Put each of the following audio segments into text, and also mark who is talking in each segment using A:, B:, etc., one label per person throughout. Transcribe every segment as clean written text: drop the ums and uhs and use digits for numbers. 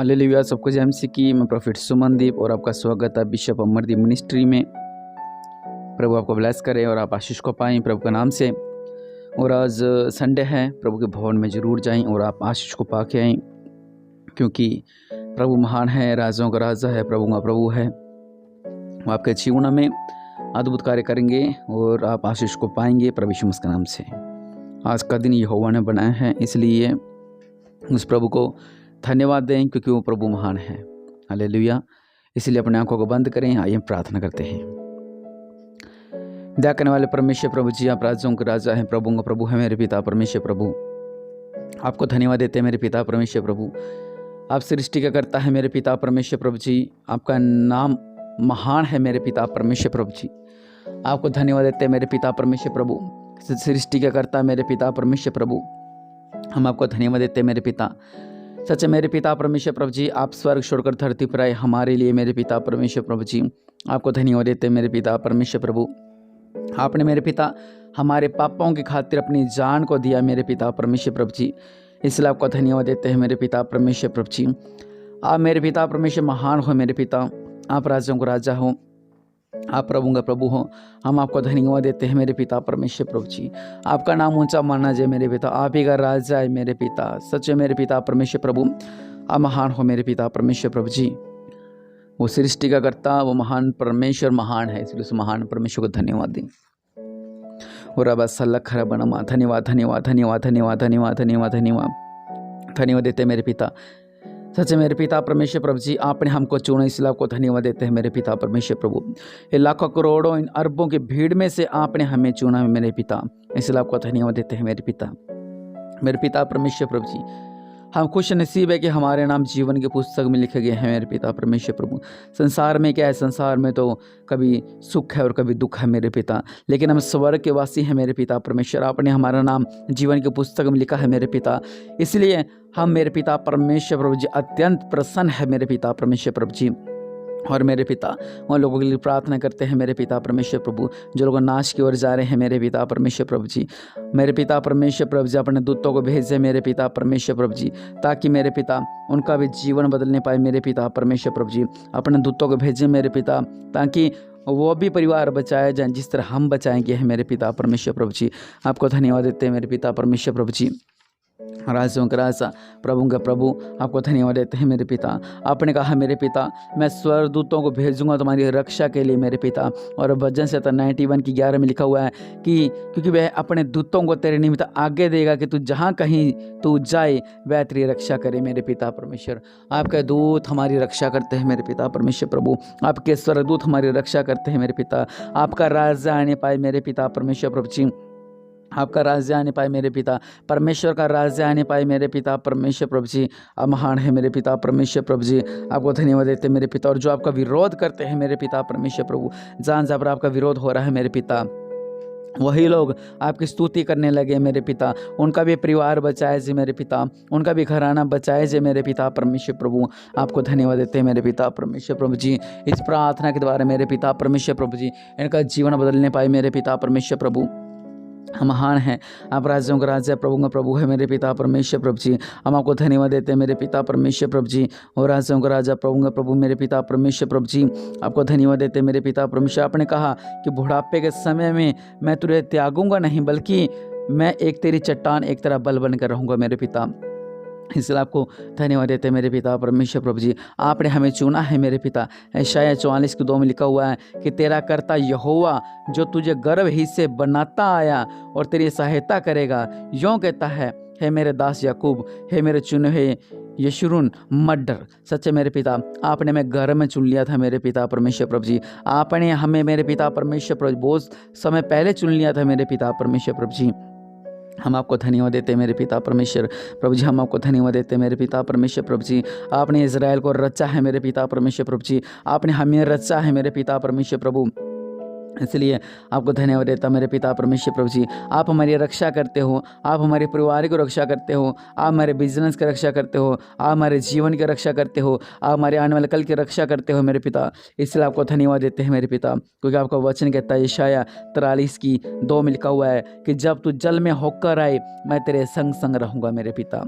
A: Hallelujah. सबको जय मसीह की। मैं प्रॉफिट सुमनदीप और आपका स्वागत है बिशप अमरदीप मिनिस्ट्री में। प्रभु आपको ब्लेस करे और आप आशीष को पाएं प्रभु के नाम से। और आज संडे है, प्रभु के भवन में ज़रूर जाएं और आप आशीष को पा के आएँ, क्योंकि प्रभु महान है, राजाओं का राजा है, प्रभु का प्रभु है। वो आपके जीवन में अद्भुत कार्य करेंगे और आप आशीष को पाएंगे प्रभु यीशु मसीह के नाम से। आज का दिन यहोवा ने बनाया है, इसलिए उस प्रभु को धन्यवाद दें, क्योंकि वो प्रभु महान है। हालेलुया। इसलिए अपने आंखों को बंद करें, आइए प्रार्थना करते हैं। दया करने वाले परमेश्वर प्रभु जी, आप राजाओं के राजा हैं, प्रभु का प्रभु है मेरे पिता परमेश्वर प्रभु। आपको धन्यवाद देते हैं मेरे पिता परमेश्वर प्रभु। आप सृष्टि का करता है मेरे पिता परमेश्वर प्रभु जी। आपका नाम महान है मेरे पिता परमेश्वर प्रभु जी। आपको धन्यवाद देते हैं मेरे पिता परमेश्वर प्रभु। सृष्टि का करता मेरे पिता परमेश्वर प्रभु, हम आपको धन्यवाद देते हैं मेरे पिता। सच है मेरे पिता परमेश्वर प्रभु जी, आप स्वर्ग छोड़कर धरती पर आए हमारे लिए मेरे पिता परमेश्वर प्रभु जी। आपको धन्यवाद देते हैं मेरे पिता परमेश्वर प्रभु। आपने मेरे पिता हमारे पापों की खातिर अपनी जान को दिया मेरे पिता परमेश्वर प्रभु जी, इसलिए आपको धन्यवाद देते हैं मेरे पिता परमेश्वर प्रभु जी। आप मेरे पिता परमेश्वर महान हो मेरे पिता, आप राजाओं को राजा हो, आप प्रभु का प्रभु हो। हम आपको धन्यवाद देते हैं मेरे पिता परमेश्वर प्रभु जी। आपका नाम ऊंचा माना जाए मेरे पिता, आप ही का राजा है मेरे पिता। सच है मेरे पिता परमेश्वर प्रभु, आप महान हो मेरे पिता परमेश्वर प्रभु जी। वो सृष्टि का करता, वो महान परमेश्वर महान है, इसलिए उस महान परमेश्वर को धन्यवाद दें। और अब सल्लखरा बनमा, धन्यवाद धन्यवाद धन्यवाद धन्यवाद धन्यवाद धन्यवाद धन्यवाद धन्यवाद देते हैं मेरे पिता। सच है मेरे पिता परमेश्वर प्रभु जी, आपने हमको चुना, इसलिए आपको धन्यवाद देते हैं मेरे पिता परमेश्वर प्रभु। ये लाखों करोड़ों इन अरबों की भीड़ में से आपने हमें चुना है मेरे पिता, इसलिए आपको धन्यवाद देते हैं मेरे पिता। मेरे पिता परमेश्वर प्रभु जी, हम खुश नसीब है कि हमारे नाम जीवन के पुस्तक में लिखे गए हैं मेरे पिता परमेश्वर प्रभु। संसार में क्या है, संसार में तो कभी सुख है और कभी दुख है मेरे पिता, लेकिन हम स्वर्ग के वासी हैं मेरे पिता परमेश्वर। आपने हमारा नाम जीवन की पुस्तक में लिखा है मेरे पिता, इसलिए हम मेरे पिता परमेश्वर प्रभु जी अत्यंत प्रसन्न है मेरे पिता परमेश्वर प्रभु जी। और मेरे पिता उन लोगों के लिए प्रार्थना करते हैं मेरे पिता परमेश्वर प्रभु, जो लोग नाश की ओर जा रहे हैं मेरे पिता परमेश्वर प्रभु जी। मेरे पिता परमेश्वर प्रभु जी, अपने दूतों को भेजे मेरे पिता परमेश्वर प्रभु जी, ताकि मेरे पिता उनका भी जीवन बदलने पाए मेरे पिता परमेश्वर प्रभु जी। अपने दूतों को भेजे मेरे पिता, ताकि वो भी परिवार बचाए जाएं जिस तरह हम बचाएंगे हैं मेरे पिता परमेश्वर प्रभु जी। आपको धन्यवाद देते हैं मेरे पिता परमेश्वर प्रभु जी। राजाओं का राजा, प्रभु का प्रभु, आपको धन्यवाद देते हैं मेरे पिता। आपने कहा मेरे पिता, मैं स्वर्गदूतों को भेजूंगा तुम्हारी रक्षा के लिए मेरे पिता। और भजन से 91 की 11 में लिखा हुआ है कि क्योंकि वह अपने दूतों को तेरे निमित्त आगे देगा कि तू जहाँ कहीं तू जाए वह तेरी रक्षा करे मेरे पिता परमेश्वर। आपके दूत हमारी रक्षा करते हैं मेरे पिता परमेश्वर प्रभु, आपके स्वर्गदूत हमारी रक्षा करते हैं मेरे पिता। आपका राजा आने पाए मेरे पिता परमेश्वर प्रभु जी, आपका राज्य आने पाए मेरे पिता, परमेश्वर का राज्य आने पाए मेरे पिता परमेश्वर प्रभु जी। आप महान है मेरे पिता परमेश्वर प्रभु जी, आपको धन्यवाद देते हैं मेरे पिता। और जो आपका विरोध करते हैं मेरे पिता परमेश्वर प्रभु, जहाँ जहाँ पर आपका विरोध हो रहा है मेरे पिता, वही लोग आपकी स्तुति करने लगे मेरे पिता। उनका भी परिवार बचाए जी मेरे पिता, उनका भी घराना बचाए जी मेरे पिता परमेश्वर प्रभु। आपको धन्यवाद देते हैं मेरे पिता परमेश्वर प्रभु जी। इस प्रार्थना के द्वारा मेरे पिता परमेश्वर प्रभु जी इनका जीवन बदलने पाए मेरे पिता परमेश्वर प्रभु। महान है, आप राजाओं का राजा, प्रभु का प्रभु है मेरे पिता परमेश्वर प्रभु जी। हम आपको धन्यवाद देते हैं मेरे पिता परमेश्वर प्रभु जी। और राजाओं का राजा, प्रभु का प्रभु मेरे पिता परमेश्वर प्रभु जी, आपको धन्यवाद देते हैं मेरे पिता परमेश्वर। आपने कहा कि बुढ़ापे के समय में मैं तुझे त्यागूंगा नहीं, बल्कि मैं एक तेरी चट्टान एक तेरा बल बनकर रहूँगा मेरे पिता, इसलिए आपको धन्यवाद देते हैं मेरे पिता परमेश्वर प्रभु जी। आपने हमें चुना है मेरे पिता। यशायाह 44:2 में लिखा हुआ है कि तेरा कर्ता यहोवा जो तुझे गर्भ ही से बनाता आया और तेरी सहायता करेगा, यों कहता है, हे मेरे दास याकूब, हे मेरे चुने हुए यशूरून मत डर। सच्चे मेरे पिता, आपने मैं घर में चुन लिया था मेरे पिता परमेश्वर प्रभु जी। आपने हमें मेरे पिता परमेश्वर प्रभु बहुत समय पहले चुन लिया था मेरे पिता परमेश्वर प्रभु जी। हम आपको धन्यवाद देते हैं मेरे पिता परमेश्वर प्रभु जी, हम आपको धन्यवाद देते हैं मेरे पिता परमेश्वर प्रभु जी। आपने इज़राइल को रचा है मेरे पिता परमेश्वर प्रभु जी, आपने हमें रचा है मेरे पिता परमेश्वर प्रभु, इसलिए आपको धन्यवाद देता मेरे पिता परमेश्वर प्रभु जी। आप हमारी रक्षा करते हो, आप हमारे परिवार की रक्षा करते हो, आप हमारे बिजनेस की रक्षा करते हो, आप हमारे जीवन की रक्षा करते हो, आप हमारे आने वाले कल की रक्षा करते हो मेरे पिता, इसलिए आपको धन्यवाद देते हैं मेरे पिता। क्योंकि आपका वचन कहता है यशायाह 43:2 में लिखा हुआ है कि जब तू जल में होकर आए मैं तेरे संग संग रहूँगा मेरे पिता।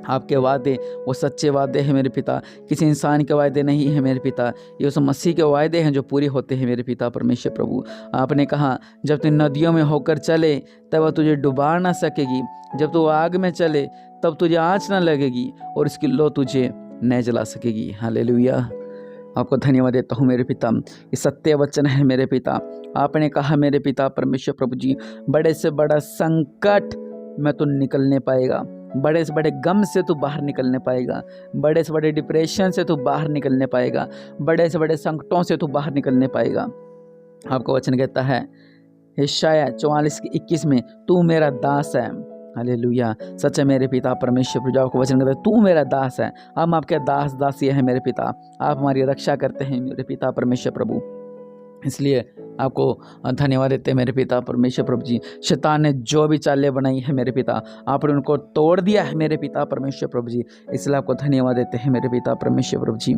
A: आपके वादे वो सच्चे वादे हैं मेरे पिता, किसी इंसान के वादे नहीं हैं मेरे पिता, ये उस मसीह के वादे हैं जो पूरे होते हैं मेरे पिता परमेश्वर प्रभु। आपने कहा जब तू नदियों में होकर चले तब वह तुझे डुबा ना सकेगी, जब तू आग में चले तब तुझे आँच ना लगेगी और इसकी लो तुझे न जला सकेगी। हालेलुया। आपको धन्यवाद देता हूँ मेरे पिता, ये सत्य वचन है मेरे पिता। आपने कहा मेरे पिता परमेश्वर प्रभु जी, बड़े से बड़ा संकट में तो निकलने पाएगा, बड़े से बड़े गम से तू बाहर निकलने पाएगा, बड़े से बड़े डिप्रेशन से तू बाहर निकलने पाएगा, बड़े से बड़े संकटों से तू बाहर निकलने पाएगा। आपका वचन कहता है यशायाह 44:21 में, तू मेरा दास है। हालेलुया। सच है मेरे पिता परमेश्वर प्रभु, आपको वचन कहता है तू मेरा दास है। हम आपके दास दासी हैं मेरे पिता, आप हमारी रक्षा करते हैं मेरे पिता परमेश्वर प्रभु, इसलिए आपको धन्यवाद देते हैं मेरे पिता परमेश्वर प्रभु जी। शैतान ने जो भी चालें बनाई है मेरे पिता, आपने उनको तोड़ दिया है मेरे पिता परमेश्वर प्रभु जी, इसलिए आपको धन्यवाद देते हैं मेरे पिता परमेश्वर प्रभु जी।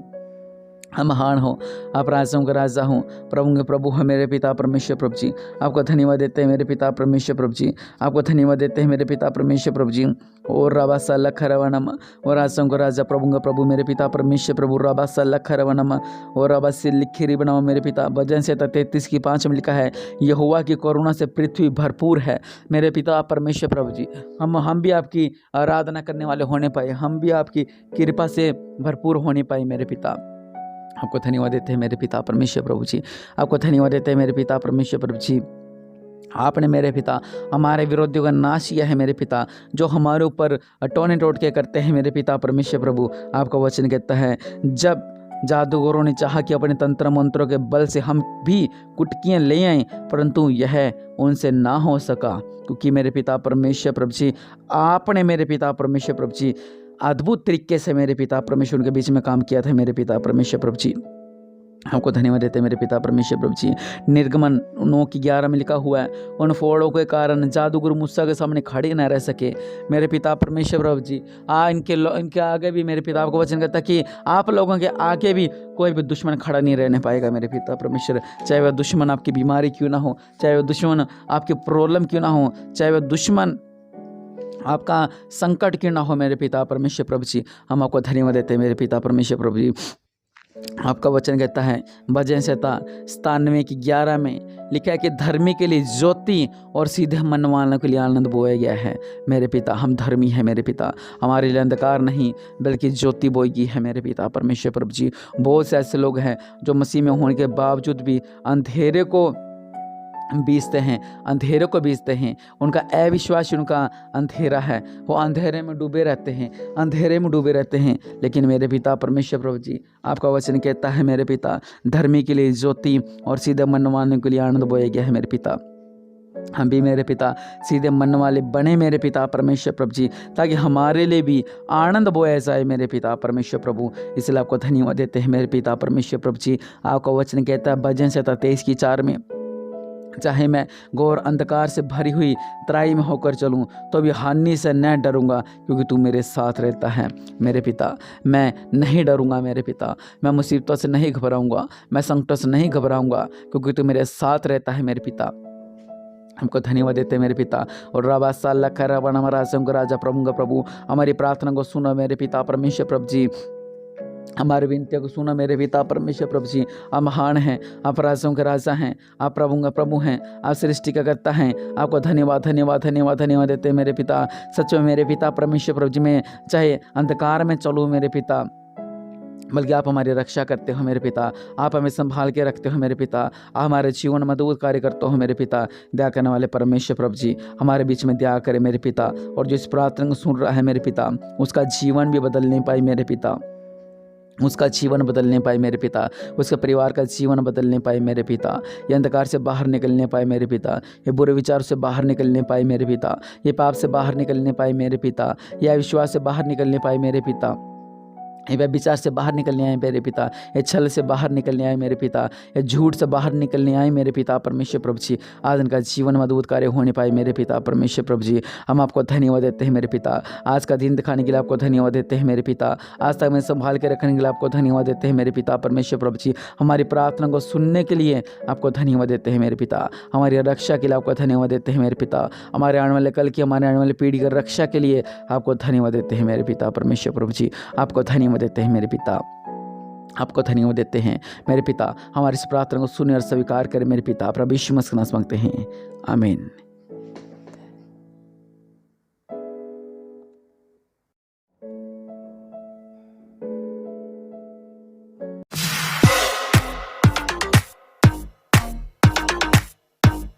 A: हम महान हो, आप राजाओं के राजा हो, प्रभु के प्रभु है मेरे पिता परमेश्वर प्रभु जी। आपको धन्यवाद देते हैं मेरे पिता परमेश्वर प्रभु जी, आपको धन्यवाद देते हैं मेरे पिता परमेश्वर प्रभु जी। और रबा सा लख रवनम, और राजाओं का राजा प्रभु का प्रभु मेरे पिता परमेश्वर प्रभु, रबा सा लख रवनम और रबा से लिखी बनाओ मेरे पिता। भजन से 33:5 में लिखा है, यहोवा की करुणा से पृथ्वी भरपूर है मेरे पिता परमेश्वर प्रभु जी। हम भी आपकी आराधना करने वाले होने पाए, हम भी आपकी कृपा से भरपूर होने पाए मेरे पिता। आपको धन्यवाद देते हैं मेरे पिता परमेश्वर प्रभु जी, आपको धन्यवाद देते हैं मेरे पिता परमेश्वर प्रभु जी। आपने मेरे पिता हमारे विरोधियों का नाश किया है मेरे पिता, जो हमारे ऊपर टोने टोट के करते हैं मेरे पिता परमेश्वर प्रभु। आपका वचन कहता है, जब जादूगरों ने चाहा कि अपने तंत्र मंत्रों के बल से हम भी कुटकियाँ ले आएं, परंतु यह उनसे ना हो सका, क्योंकि मेरे पिता परमेश्वर प्रभु जी आपने मेरे पिता परमेश्वर प्रभु जी अद्भुत तरीके से मेरे पिता परमेश्वर उनके बीच में काम किया था मेरे पिता परमेश्वर प्रभु जी। आपको धन्यवाद देते हैं मेरे पिता परमेश्वर प्रभु जी। निर्गमन 9:11 में लिखा हुआ है, उन फोड़ों के कारण जादूगर मूसा के सामने खड़े न रह सके मेरे पिता परमेश्वर प्रभु जी। इनके आगे भी मेरे पिता, आपको वचन कहता कि आप लोगों के आगे भी कोई भी दुश्मन खड़ा नहीं रहने पाएगा मेरे पिता परमेश्वर। चाहे वह दुश्मन आपकी बीमारी क्यों ना हो, चाहे वह दुश्मन आपकी प्रॉब्लम क्यों ना हो, चाहे वह दुश्मन आपका संकट क्यों ना हो मेरे पिता परमेश्वर प्रभु जी, हम आपको धन्यवाद देते हैं मेरे पिता परमेश्वर प्रभु जी। आपका वचन कहता है भजन संहिता 97:11 में लिखा है कि धर्मी के लिए ज्योति और सीधे मन वालों के लिए आनंद बोया गया है मेरे पिता। हम धर्मी हैं मेरे पिता, हमारे लिए अंधकार नहीं बल्कि ज्योति बोई गई है मेरे पिता परमेश्वर प्रभु जी। बहुत से ऐसे लोग हैं जो मसीह में होने के बावजूद भी अंधेरे को बीजते हैं, अंधेरे को बीजते हैं। उनका अविश्वास उनका अंधेरा है, वो अंधेरे में डूबे रहते हैं, अंधेरे में डूबे रहते हैं। लेकिन मेरे पिता परमेश्वर प्रभु जी, आपका वचन कहता है मेरे पिता, धर्मी के लिए ज्योति और सीधे मन वालों के लिए आनंद बोया गया है मेरे पिता। हम भी मेरे पिता सीधे मन वाले बने मेरे पिता परमेश्वर प्रभु जी, ताकि हमारे लिए भी आनंद बोया जाए मेरे पिता परमेश्वर प्रभु। इसलिए आपको धन्यवाद देते हैं मेरे पिता परमेश्वर प्रभु जी। आपका वचन कहता है भजन संहिता 23:4 में, चाहे मैं घोर अंधकार से भरी हुई तराई में होकर चलूं तो भी हानि से न डरूंगा, क्योंकि तू मेरे साथ रहता है मेरे पिता। मैं नहीं डरूंगा मेरे पिता, मैं मुसीबतों से नहीं घबराऊंगा, मैं संकटों से नहीं घबराऊंगा, क्योंकि तू मेरे साथ रहता है मेरे पिता। हमको धन्यवाद देते हैं मेरे पिता। और रबा साल्ला खरबन हमारा राजा प्रभु का प्रभु, हमारी प्रार्थना को सुनो मेरे पिता परमेश्वर प्रभु जी, हमारी विनतियों को सुना मेरे पिता परमेश्वर प्रभु जी। आप महान हैं, आप राजाओं के राजा हैं, आप प्रभु का प्रभु हैं, आप सृष्टि का कर्ता हैं। आपको धन्यवाद धन्यवाद धन्यवाद धन्यवाद देते हैं मेरे पिता। सच में मेरे पिता परमेश्वर प्रभु जी, में चाहे अंधकार में चलूँ मेरे पिता, बल्कि आप हमारी रक्षा करते हो मेरे पिता, आप हमें संभाल के रखते हो मेरे पिता, आप हमारे जीवन में अद्भुत कार्य करते हो मेरे पिता। दया करने वाले परमेश्वर प्रभु जी, हमारे बीच में दया करे मेरे पिता। और जो इस प्रार्थना को सुन रहा है मेरे पिता, उसका जीवन भी बदल नहीं पाए मेरे पिता, उसका जीवन बदलने पाए मेरे पिता, उसके परिवार का जीवन बदलने पाए मेरे पिता। ये अंधकार से बाहर निकलने पाए मेरे पिता, ये बुरे विचार से बाहर निकलने पाए मेरे पिता, ये पाप से बाहर निकलने पाए मेरे पिता, ये अविश्वास से बाहर निकलने पाए मेरे पिता। ये व्यभिचार से बाहर निकलने आए मेरे पिता, ये छल से बाहर निकलने आए मेरे पिता, ये झूठ से बाहर निकलने आए मेरे पिता परमेश्वर प्रभु जी। आज इनका जीवन में अद्भुत कार्य होने पाए मेरे पिता परमेश्वर प्रभु जी। हम आपको धन्यवाद देते हैं मेरे पिता, आज का दिन दिखाने के लिए आपको धन्यवाद देते हैं मेरे पिता, आज तक मैं संभाल के रखने के लिए आपको धन्यवाद देते हैं मेरे पिता परमेश्वर प्रभु जी। हमारी प्रार्थना को सुनने के लिए आपको धन्यवाद देते हैं मेरे पिता, हमारी रक्षा के लिए आपको धन्यवाद देते हैं मेरे पिता, हमारे आने वाले कल की, हमारे आने वाली पीढ़ी की रक्षा के लिए आपको धन्यवाद देते हैं मेरे पिता परमेश्वर प्रभु जी। आपको धन्यवाद देते हैं मेरे पिता, आपको धन्यवाद देते हैं मेरे पिता। हमारी इस प्रार्थना को सुने और स्वीकार करें मेरे पिता, प्रभु यीशु मसीह के नाम से मांगते हैं, आमीन।